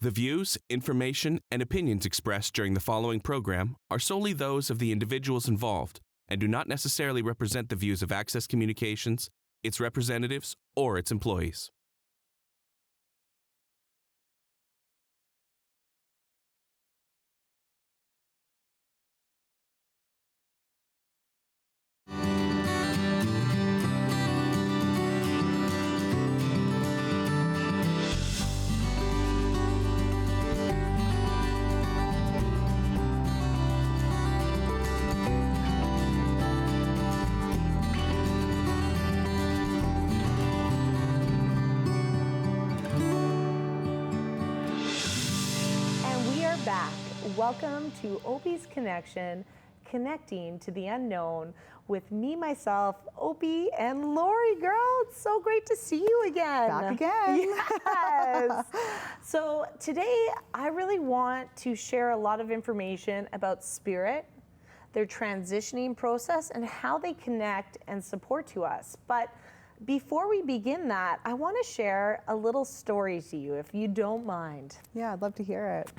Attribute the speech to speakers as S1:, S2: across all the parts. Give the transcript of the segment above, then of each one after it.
S1: The views, information, and opinions expressed during the following program are solely those of the individuals involved and do not necessarily represent the views of Access Communications, its representatives, or its employees.
S2: Welcome to Opie's Connection, connecting to the unknown with me, myself, Opie, and Laurie. Girl, it's so great to see you again.
S3: Back again.
S2: Yes. So today, I really want to share a lot of information about spirit, their transitioning process, and how they connect and support to us. But before we begin that, I want to share a little story to you, if you don't mind.
S3: Yeah, I'd love to hear it.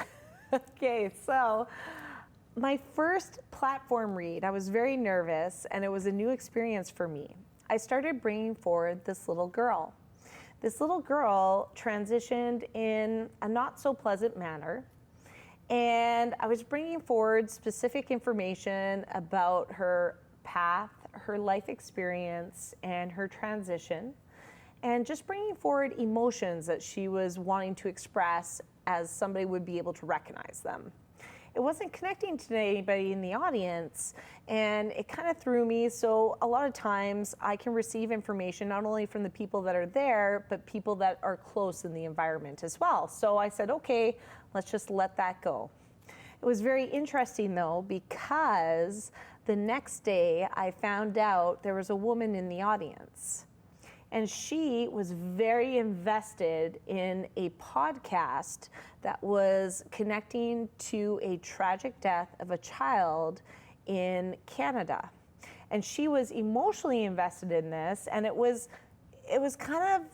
S2: Okay, so my first platform read, I was very nervous and it was a new experience for me. I started bringing forward this little girl. This little girl transitioned in a not so pleasant manner, and I was bringing forward specific information about her path, her life experience, and her transition, and just bringing forward emotions that she was wanting to express as somebody would be able to recognize them. It wasn't connecting to anybody in the audience, and it kind of threw me. So a lot of times I can receive information not only from the people that are there, but people that are close in the environment as well. So I said, okay, let's just let that go. It was very interesting though, because the next day I found out there was a woman in the audience. And she was very invested in a podcast that was connecting to a tragic death of a child in Canada. And she was emotionally invested in this, and it was kind of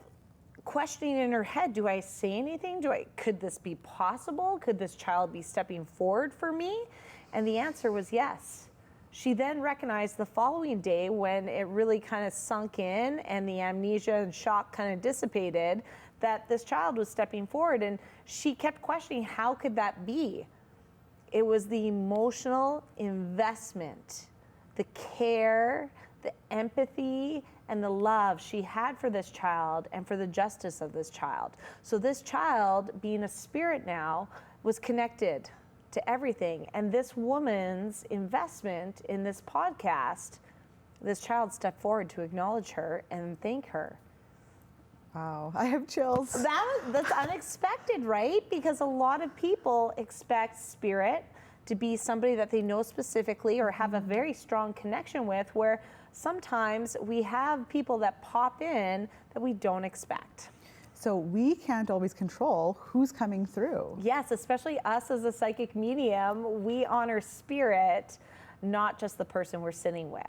S2: questioning in her head, do I say anything? Could this be possible? Could this child be stepping forward for me? And the answer was yes. She then recognized the following day, when it really kind of sunk in and the amnesia and shock kind of dissipated, that this child was stepping forward, and she kept questioning, how could that be? It was the emotional investment, the care, the empathy, and the love she had for this child and for the justice of this child. So this child, being a spirit now, was connected to everything. And this woman's investment in this podcast, this child stepped forward to acknowledge her and thank her.
S3: Wow, I have chills.
S2: That's unexpected, right? Because a lot of people expect spirit to be somebody that they know specifically or have a very strong connection with, where sometimes we have people that pop in that we don't expect.
S3: So we can't always control who's coming through.
S2: Yes, especially us as a psychic medium, we honor spirit, not just the person we're sitting with,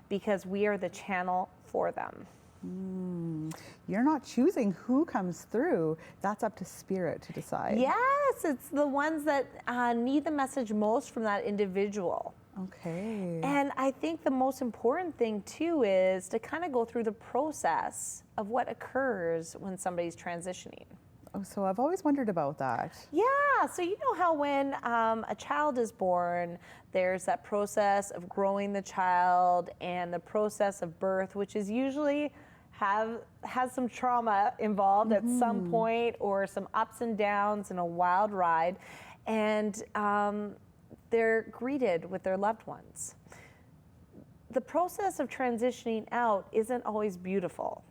S2: because we are the channel for them.
S3: You're not choosing who comes through. That's up to spirit to decide.
S2: Yes, it's the ones that need the message most from that individual.
S3: Okay.
S2: And I think the most important thing too is to kind of go through the process of what occurs when somebody's transitioning.
S3: Oh, so I've always wondered about that.
S2: Yeah, so you know how when a child is born, there's that process of growing the child and the process of birth, which is usually has some trauma involved at some point, or some ups and downs and a wild ride. And they're greeted with their loved ones. The process of transitioning out isn't always beautiful,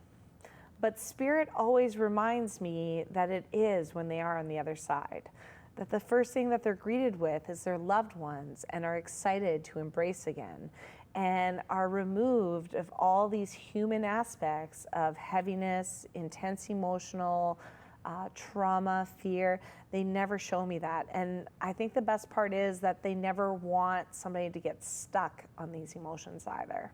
S2: but spirit always reminds me that it is when they are on the other side. That the first thing that they're greeted with is their loved ones, and are excited to embrace again, and are removed of all these human aspects of heaviness, intense emotional, trauma, fear. They never show me that. And I think the best part is that they never want somebody to get stuck on these emotions either.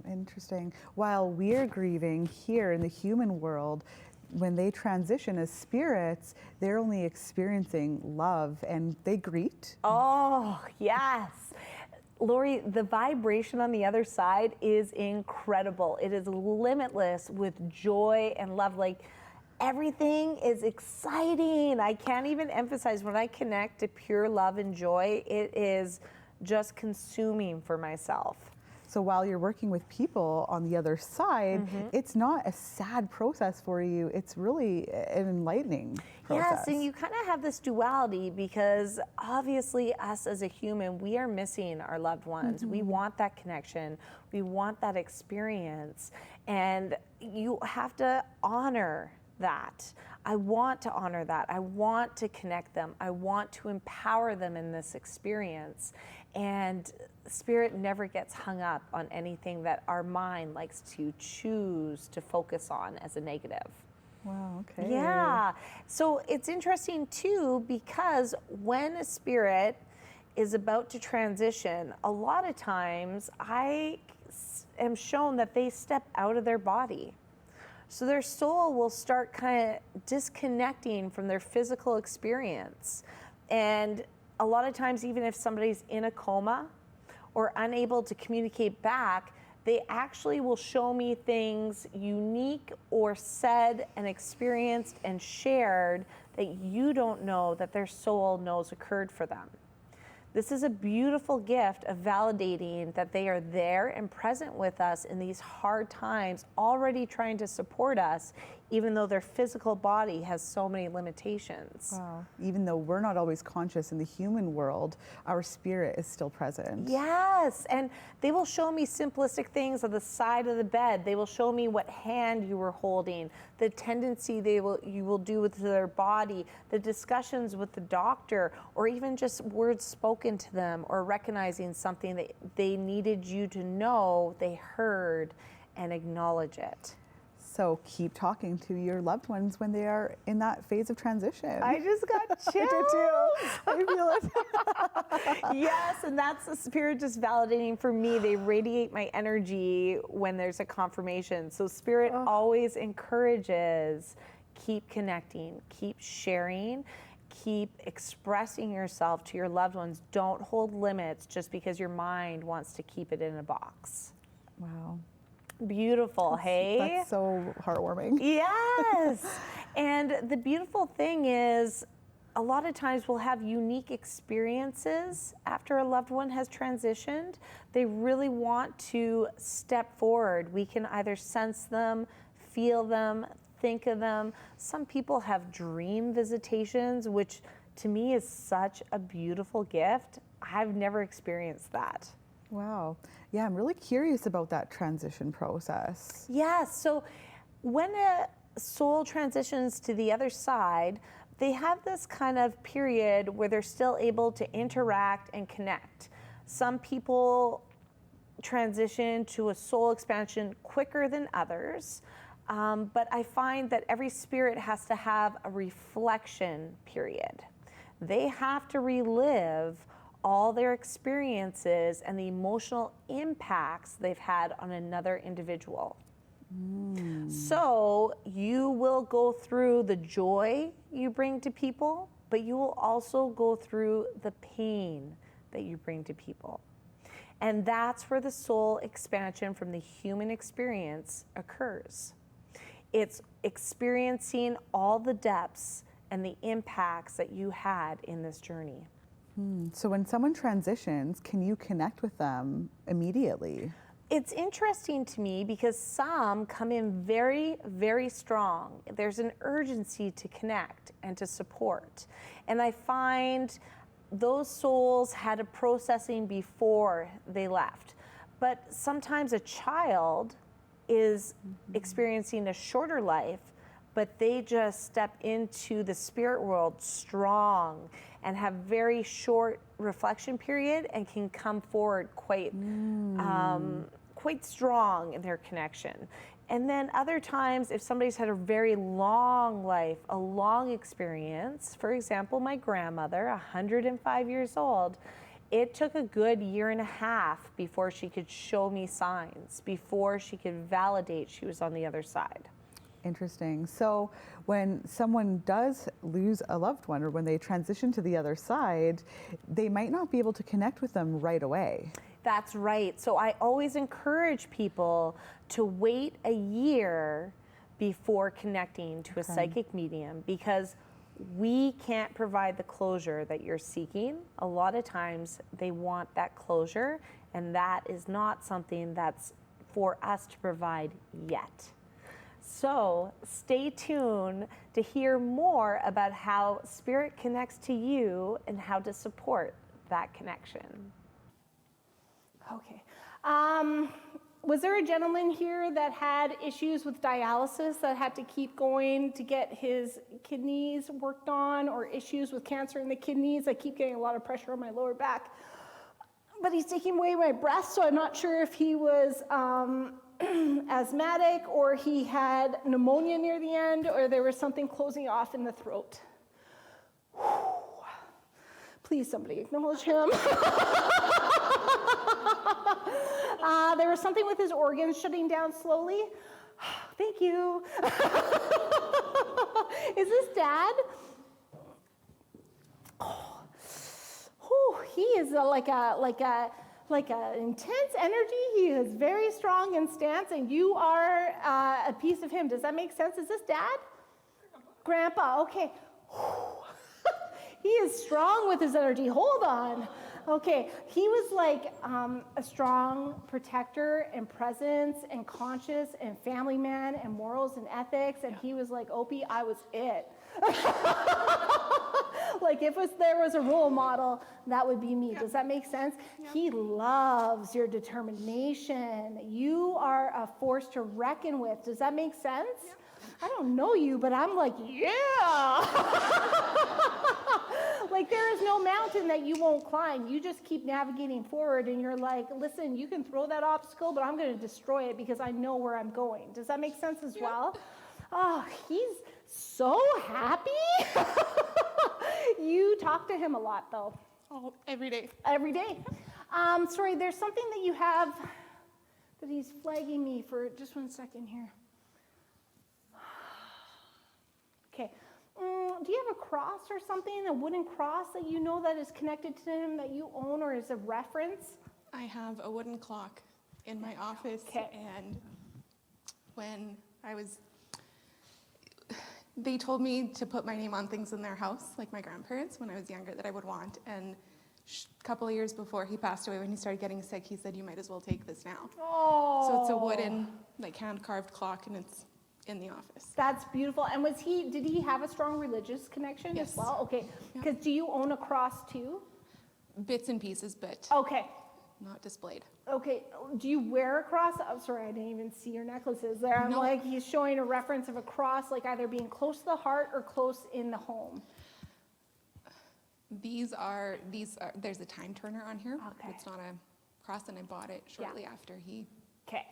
S3: Interesting. While we're grieving here in the human world, when they transition as spirits, they're only experiencing love and they greet.
S2: Oh, yes. Laurie, the vibration on the other side is incredible. It is limitless with joy and love. Like, everything is exciting. I can't even emphasize when I connect to pure love and joy, it is just consuming for myself.
S3: So while you're working with people on the other side, it's not a sad process for you. It's really an enlightening process.
S2: Yes, and you kind of have this duality because obviously us as a human, we are missing our loved ones. We want that connection. We want that experience. And you have to honor that. I want to honor that. I want to connect them. I want to empower them in this experience. And spirit never gets hung up on anything that our mind likes to choose to focus on as a negative.
S3: Wow, okay.
S2: Yeah. So it's interesting too, because when a spirit is about to transition, a lot of times I am shown that they step out of their body. So their soul will start kind of disconnecting from their physical experience. And a lot of times, even if somebody's in a coma or unable to communicate back, they actually will show me things unique or said and experienced and shared that you don't know that their soul knows occurred for them. This is a beautiful gift of validating that they are there and present with us in these hard times, already trying to support us, even though their physical body has so many limitations.
S3: Wow. Even though we're not always conscious in the human world, our spirit is still present.
S2: Yes, and they will show me simplistic things on the side of the bed. They will show me what hand you were holding, the tendency you will do with their body, the discussions with the doctor, or even just words spoken to them, or recognizing something that they needed you to know they heard and acknowledge it.
S3: So keep talking to your loved ones when they are in that phase of transition.
S2: I just got chills.
S3: I did too. I feel it.
S2: Yes, and that's the spirit just validating for me. They radiate my energy when there's a confirmation. So spirit always encourages, keep connecting, keep sharing, keep expressing yourself to your loved ones. Don't hold limits just because your mind wants to keep it in a box.
S3: Wow.
S2: Beautiful, hey?
S3: That's so heartwarming.
S2: Yes. And the beautiful thing is, a lot of times we'll have unique experiences after a loved one has transitioned. They really want to step forward. We can either sense them, feel them, think of them. Some people have dream visitations, which to me is such a beautiful gift. I've never experienced that.
S3: Wow. Yeah, I'm really curious about that transition process.
S2: Yes. So when a soul transitions to the other side, they have this kind of period where they're still able to interact and connect. Some people transition to a soul expansion quicker than others, but I find that every spirit has to have a reflection period. They have to relive all their experiences and the emotional impacts they've had on another individual. So you will go through the joy you bring to people, but you will also go through the pain that you bring to people. And that's where the soul expansion from the human experience occurs. It's experiencing all the depths and the impacts that you had in this journey.
S3: So when someone transitions, can you connect with them immediately?
S2: It's interesting to me because some come in very, very strong. There's an urgency to connect and to support. And I find those souls had a processing before they left. But sometimes a child is experiencing a shorter life, but they just step into the spirit world strong and have very short reflection period and can come forward quite strong in their connection. And then other times, if somebody's had a very long life, a long experience, for example, my grandmother, 105 years old, it took a good year and a half before she could show me signs, before she could validate she was on the other side.
S3: Interesting. So when someone does lose a loved one or when they transition to the other side, they might not be able to connect with them right away.
S2: That's right. So I always encourage people to wait a year before connecting to a psychic medium, because we can't provide the closure that you're seeking. A lot of times they want that closure, and that is not something that's for us to provide yet. So stay tuned to hear more about how Spirit connects to you and how to support that connection.
S4: Okay. Was there a gentleman here that had issues with dialysis that had to keep going to get his kidneys worked on, or issues with cancer in the kidneys? I keep getting a lot of pressure on my lower back. But he's taking away my breath, so I'm not sure if he was asthmatic, or he had pneumonia near the end, or there was something closing off in the throat. Please, somebody acknowledge him. There was something with his organs shutting down slowly. Thank you. Is this Dad? Oh, he is like a intense energy. He is very strong in stance, and you are a piece of him. Does that make sense? Is this Dad? Grandpa. Okay. He is strong with his energy. Hold on. Okay, he was like a strong protector and presence and conscious and family man and morals and ethics, and he was like, Opie, I was it. Like if there was a role model, that would be me. Does that make sense? He loves your determination. You are a force to reckon with. Does that make sense? I don't know you, but I'm like, yeah. Like there is no mountain that you won't climb. You just keep navigating forward, and you're like, listen, you can throw that obstacle, but I'm going to destroy it because I know where I'm going. Does that make sense as well? Oh, he's so happy. You talk to him a lot, though.
S5: Oh, every day.
S4: Every day. Sorry, there's something that you have that he's flagging me for. Just 1 second here. Okay. Do you have a cross or something, a wooden cross that you know that is connected to him that you own or is a reference?
S5: I have a wooden clock in my office, and when they told me to put my name on things in their house, like my grandparents, when I was younger, that I would want. And a couple of years before he passed away, when he started getting sick, he said, you might as well take this now.
S4: Oh.
S5: So it's a wooden, like hand-carved clock, and it's in the office.
S4: That's beautiful. And did he have a strong religious connection as well? Okay. Because do you own a cross too?
S5: Bits and pieces, but not displayed.
S4: Okay. Do you wear a cross? I'm sorry, I didn't even see your necklaces there. I'm like, he's showing a reference of a cross, like either being close to the heart or close in the home.
S5: These are, there's a time turner on here.
S4: Okay.
S5: It's not a cross, and I bought it shortly after he.
S4: Okay.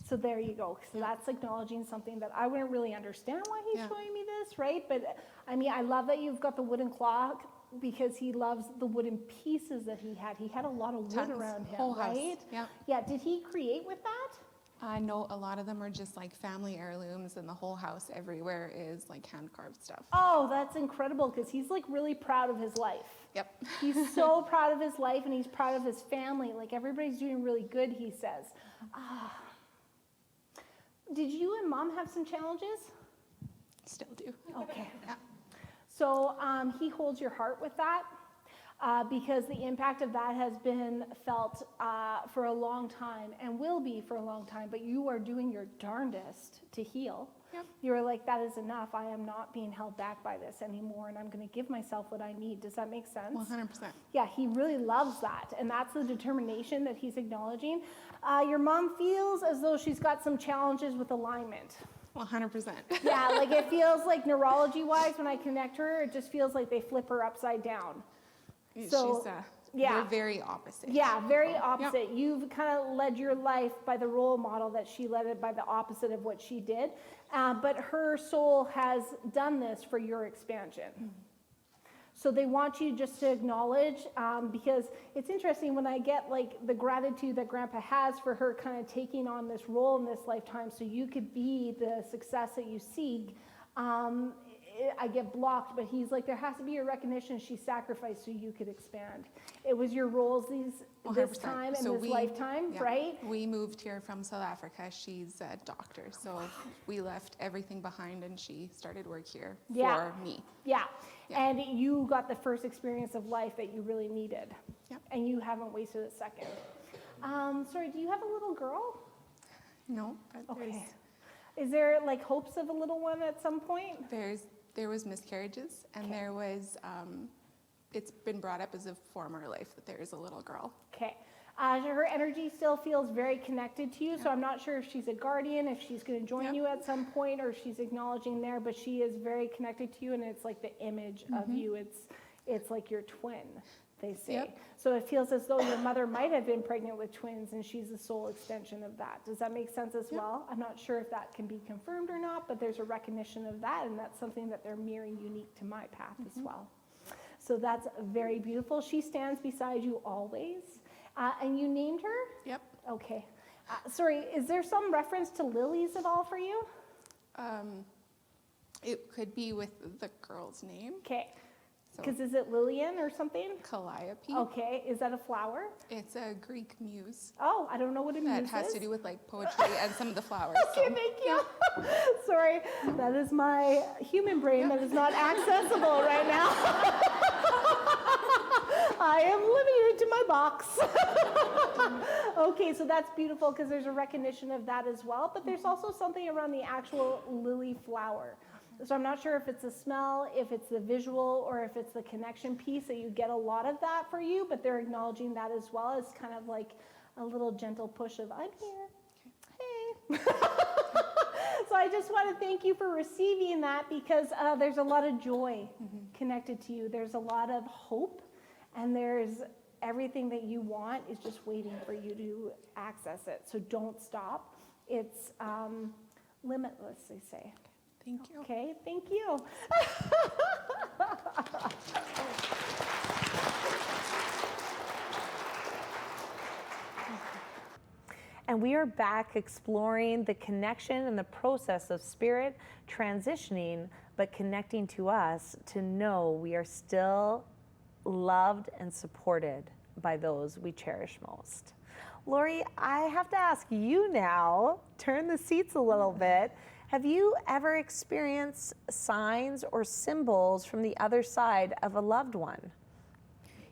S4: So there you go. So that's acknowledging something that I wouldn't really understand why he's showing me this, right? But I mean, I love that you've got the wooden clock, because he loves the wooden pieces that he had. He had a lot of wood around him,
S5: whole house.
S4: right?
S5: Yeah.
S4: Yeah. Did he create with that?
S5: I know a lot of them are just like family heirlooms, and the whole house everywhere is like hand-carved stuff.
S4: Oh, that's incredible, because he's like really proud of his life.
S5: Yep.
S4: He's so proud of his life, and he's proud of his family. Like everybody's doing really good, he says. Did you and Mom have some challenges?
S5: Still do.
S4: Okay.
S5: Yeah.
S4: So he holds your heart with that, because the impact of that has been felt for a long time and will be for a long time, but you are doing your darndest to heal.
S5: Yep.
S4: You're like, that is enough. I am not being held back by this anymore, and I'm going to give myself what I need. Does that make sense?
S5: 100%.
S4: Yeah, he really loves that, and that's the determination that he's acknowledging. Your mom feels as though she's got some challenges with alignment.
S5: 100%.
S4: Yeah, like it feels like neurology-wise, when I connect her, it just feels like they flip her upside down. So,
S5: they're very opposite.
S4: Yeah, very opposite. Yep. You've kind of led your life by the role model that she led it by the opposite of what she did. But her soul has done this for your expansion. So they want you just to acknowledge, because it's interesting when I get like the gratitude that Grandpa has for her kind of taking on this role in this lifetime so you could be the success that you seek. I get blocked, but he's like, there has to be a recognition she sacrificed so you could expand. It was your roles this
S5: 100%.
S4: time and
S5: So
S4: this lifetime,
S5: yeah,
S4: right?
S5: We moved here from South Africa. She's a doctor, so we left everything behind and she started work here for me.
S4: Yeah. And you got the first experience of life that you really needed.
S5: Yeah.
S4: And you haven't wasted a second. Sorry, do you have a little girl?
S5: No, but
S4: Okay. Is there like hopes of a little one at some point?
S5: there was miscarriages, and there was, it's been brought up as a former life that there is a little girl.
S4: Okay. Her energy still feels very connected to you, so I'm not sure if she's a guardian, if she's going to join you at some point, or if she's acknowledging there, but she is very connected to you, and it's like the image of you. It's like your twin, they say.
S5: Yep.
S4: So it feels as though your mother might have been pregnant with twins, and she's the sole extension of that. Does that make sense as well? I'm not sure if that can be confirmed or not, but there's a recognition of that, and that's something that they're mirroring unique to my path as well. So that's very beautiful. She stands beside you always. And you named her?
S5: Yep.
S4: Okay. Sorry, is there some reference to lilies at all for you?
S5: It could be with the girl's name.
S4: Okay.
S5: So
S4: Because is it Lillian or something?
S5: Calliope.
S4: Okay. Is that a flower?
S5: It's a Greek muse
S4: Oh, I don't know what a muse
S5: that has
S4: is.
S5: to do with like poetry and some of the flowers.
S4: Okay, thank you. Sorry, that is my human brain that is not accessible right now. I am limited to my box. Okay, so that's beautiful because there's a recognition of that as well, but there's also something around the actual lily flower. So I'm not sure if it's the smell, if it's the visual, or if it's the connection piece that you get a lot of that for you, but they're acknowledging that as well as kind of like a little gentle push of, I'm here. Hey. So I just want to thank you for receiving that because there's a lot of joy connected to you. There's a lot of hope, and there's everything that you want is just waiting for you to access it. So don't stop. It's limitless, they say.
S5: Thank you.
S4: Okay, thank you.
S2: And we are back exploring the connection and the process of spirit transitioning, but connecting to us to know we are still loved and supported by those we cherish most. Laurie, I have to ask you now, turn the seats a little bit. Have you ever experienced signs or symbols from the other side of a loved one?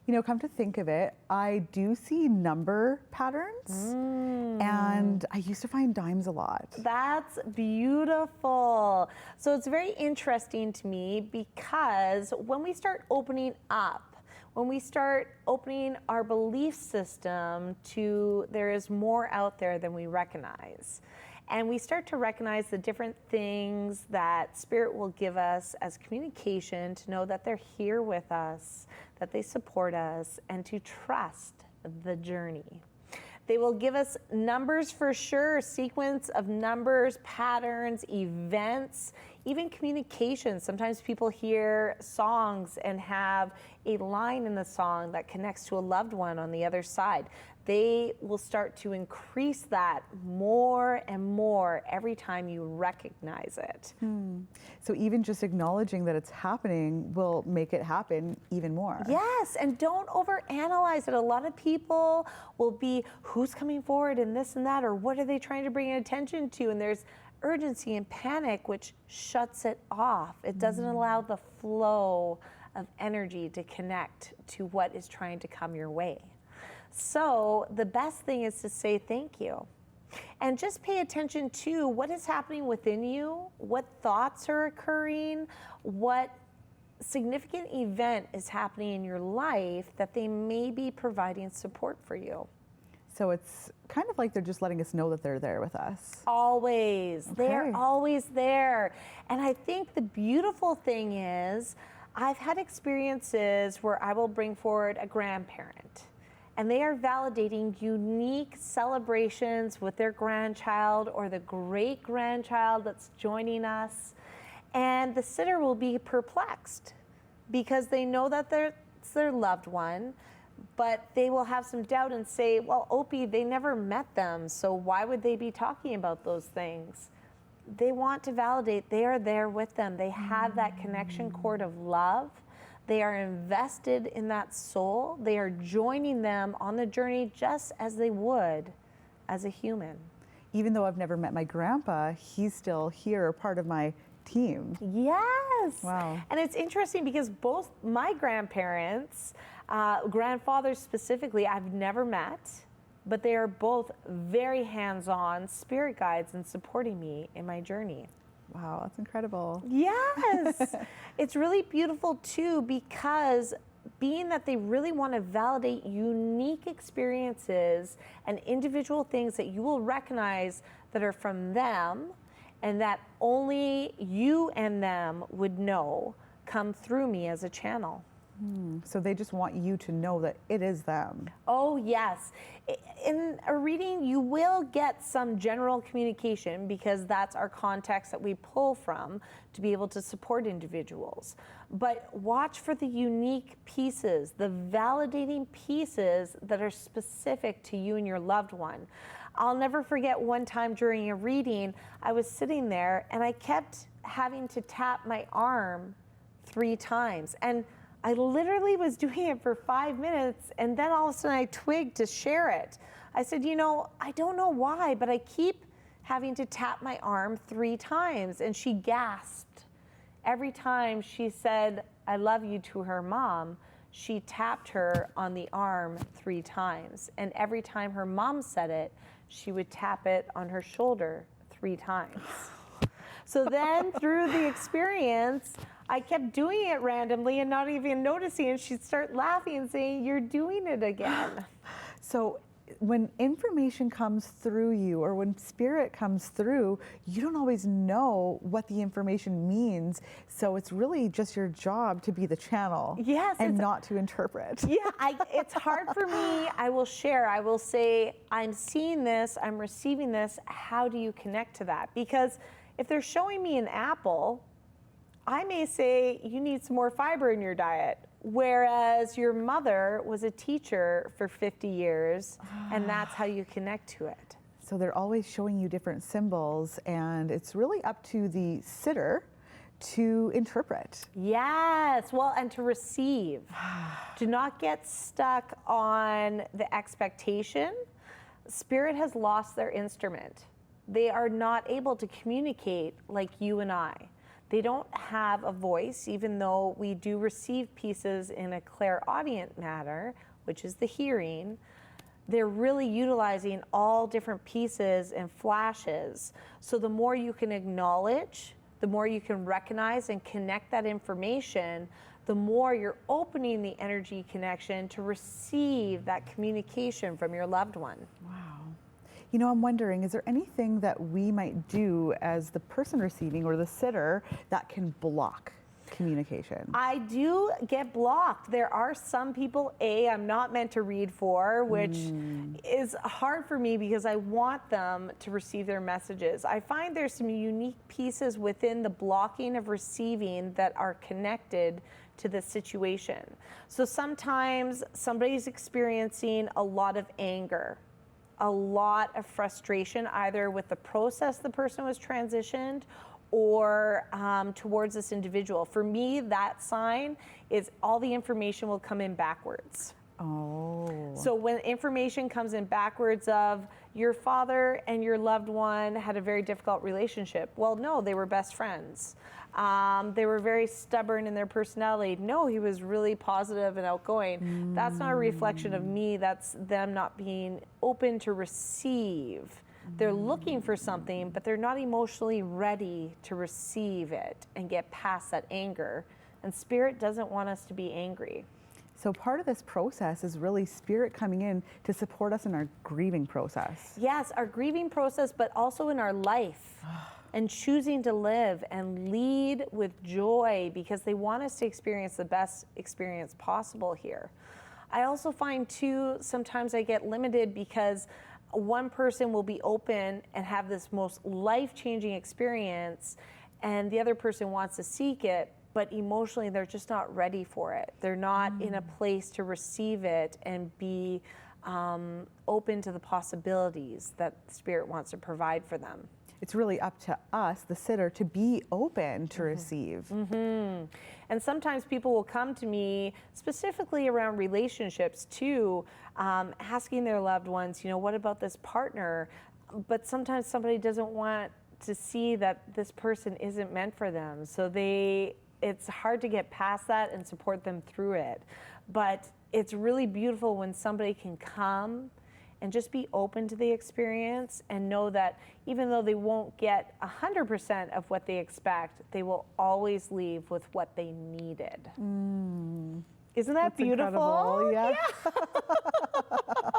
S3: You know, come to think of it, I do see number patterns, and I used to find dimes a lot.
S2: That's beautiful. So it's very interesting to me because when we start opening up, when we start opening our belief system to there is more out there than we recognize, and we start to recognize the different things that Spirit will give us as communication to know that they're here with us, that they support us, and to trust the journey. They will give us numbers for sure, sequence of numbers, patterns, events, even communication. Sometimes people hear songs and have a line in the song that connects to a loved one on the other side. They will start to increase that more and more every time you recognize it.
S3: So even just acknowledging that it's happening will make it happen even more.
S2: Yes, and don't overanalyze it. A lot of people will be, who's coming forward and this and that, or what are they trying to bring attention to? And there's urgency and panic, which shuts it off. It doesn't allow the flow of energy to connect to what is trying to come your way. So the best thing is to say thank you. And just pay attention to what is happening within you, what thoughts are occurring, what significant event is happening in your life that they may be providing support for you.
S3: So it's kind of like they're just letting us know that they're there with us.
S2: Always. They're
S3: Okay.
S2: always there. And I think the beautiful thing is I've had experiences where I will bring forward a grandparent, and they are validating unique celebrations with their grandchild or the great-grandchild that's joining us. And the sitter will be perplexed because they know that it's their loved one, but they will have some doubt and say, well, Opie, they never met them, so why would they be talking about those things? They want to validate they are there with them. They have that connection cord of love. They are invested in that soul. They are joining them on the journey just as they would as a human.
S3: Even though I've never met my grandpa, he's still here, part of my team.
S2: Yes.
S3: Wow.
S2: And it's interesting because both my grandparents, grandfathers specifically, I've never met, but they are both very hands-on spirit guides and supporting me in my journey.
S3: Wow, that's incredible.
S2: Yes. It's really beautiful too, because being that they really want to validate unique experiences and individual things that you will recognize that are from them and that only you and them would know come through me as a channel.
S3: So they just want you to know that it is them.
S2: Oh, yes. In a reading, you will get some general communication because that's our context that we pull from to be able to support individuals. But watch for the unique pieces, the validating pieces that are specific to you and your loved one. I'll never forget one time during a reading, I was sitting there and I kept having to tap my arm 3 times. And I literally was doing it for 5 minutes, and then all of a sudden I twigged to share it. I said, you know, I don't know why, but I keep having to tap my arm 3 times. And she gasped. Every time she said, I love you to her mom, she tapped her on the arm 3 times. And every time her mom said it, she would tap it on her shoulder 3 times. So then through the experience, I kept doing it randomly and not even noticing, and she'd start laughing and saying, you're doing it again.
S3: So when information comes through you, or when spirit comes through, you don't always know what the information means. So it's really just your job to be the channel,
S2: yes,
S3: and not to interpret.
S2: Yeah, it's hard for me. I will share. I will say, I'm seeing this, I'm receiving this. How do you connect to that? Because if they're showing me an apple, I may say, you need some more fiber in your diet. Whereas your mother was a teacher for 50 years, and that's how you connect to it.
S3: So they're always showing you different symbols, and it's really up to the sitter to interpret.
S2: Yes, well, and to receive. Do not get stuck on the expectation. Spirit has lost their instrument. They are not able to communicate like you and I. They don't have a voice, even though we do receive pieces in a clairaudient manner, which is the hearing. They're really utilizing all different pieces and flashes. So the more you can acknowledge, the more you can recognize and connect that information, the more you're opening the energy connection to receive that communication from your loved one.
S3: Wow. You know, I'm wondering, is there anything that we might do as the person receiving or the sitter that can block communication?
S2: I do get blocked. There are some people, I'm not meant to read for, which is hard for me because I want them to receive their messages. I find there's some unique pieces within the blocking of receiving that are connected to the situation. So sometimes somebody's experiencing a lot of anger, a lot of frustration, either with the process the person was transitioned or towards this individual. For me, that sign is all the information will come in backwards.
S3: Oh.
S2: So when information comes in backwards of your father and your loved one had a very difficult relationship. Well, no, they were best friends. They were very stubborn in their personality. No, he was really positive and outgoing. That's not a reflection of me. That's them not being open to receive. They're looking for something, but they're not emotionally ready to receive it and get past that anger. And Spirit doesn't want us to be angry.
S3: So part of this process is really Spirit coming in to support us in our grieving process.
S2: Yes, our grieving process, but also in our life. And choosing to live and lead with joy because they want us to experience the best experience possible here. I also find too, sometimes I get limited because one person will be open and have this most life-changing experience and the other person wants to seek it, but emotionally they're just not ready for it. They're not in a place to receive it and be open to the possibilities that Spirit wants to provide for them.
S3: It's really up to us, the sitter, to be open to receive.
S2: And sometimes people will come to me specifically around relationships too, asking their loved ones, what about this partner? But sometimes somebody doesn't want to see that this person isn't meant for them. So it's hard to get past that and support them through it. But it's really beautiful when somebody can come and just be open to the experience and know that even though they won't get 100% of what they expect, they will always leave with what they needed. Isn't that
S3: That's
S2: beautiful?
S3: incredible.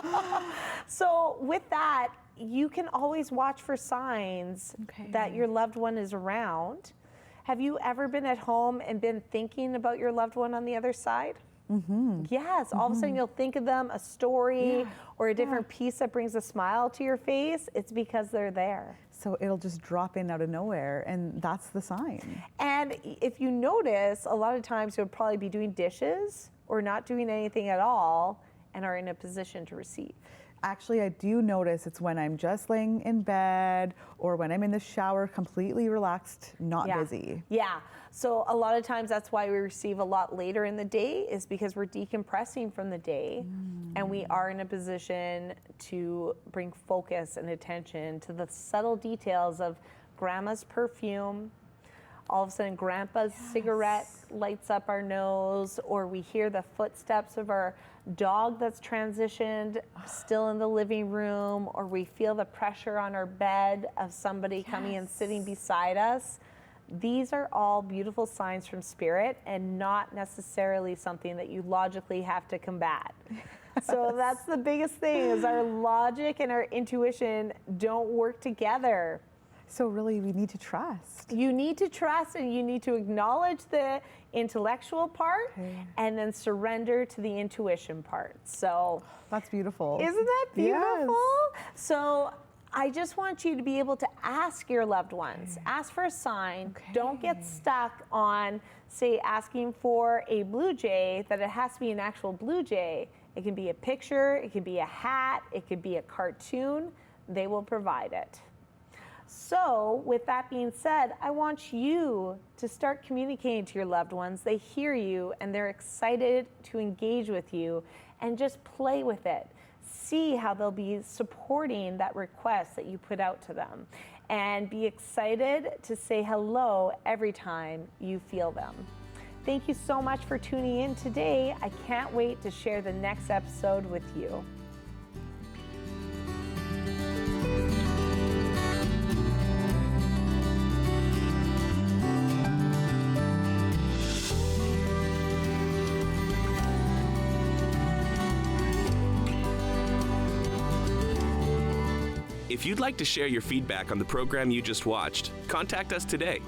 S3: Yeah.
S2: So with that, you can always watch for signs that your loved one is around. Have you ever been at home and been thinking about your loved one on the other side? Yes, all of a sudden you'll think of them, a story or a different piece that brings a smile to your face. It's because they're there.
S3: So it'll just drop in out of nowhere, and that's the sign.
S2: And if you notice, a lot of times you'll probably be doing dishes or not doing anything at all and are in a position to receive.
S3: Actually, I do notice it's when I'm just laying in bed or when I'm in the shower, completely relaxed, not busy.
S2: Yeah. So a lot of times that's why we receive a lot later in the day, is because we're decompressing from the day and we are in a position to bring focus and attention to the subtle details of grandma's perfume. All of a sudden grandpa's cigarette lights up our nose, or we hear the footsteps of our dog that's transitioned still in the living room, or we feel the pressure on our bed of somebody coming and sitting beside us. These are all beautiful signs from Spirit and not necessarily something that you logically have to combat. So that's the biggest thing, is our logic and our intuition don't work together.
S3: So really, we need to trust.
S2: You need to trust, and you need to acknowledge the intellectual part and then surrender to the intuition part. So
S3: That's beautiful.
S2: isn't that beautiful?
S3: Yes.
S2: So I just want you to be able to ask your loved ones. Ask for a sign. Don't get stuck on, say, asking for a blue jay, that it has to be an actual blue jay. It can be a picture, it can be a hat, it could be a cartoon. They will provide it. So with that being said, I want you to start communicating to your loved ones. They hear you and they're excited to engage with you, and just play with it. See how they'll be supporting that request that you put out to them, and be excited to say hello every time you feel them. Thank you so much for tuning in today. I can't wait to share the next episode with you.
S1: If you'd like to share your feedback on the program you just watched, contact us today.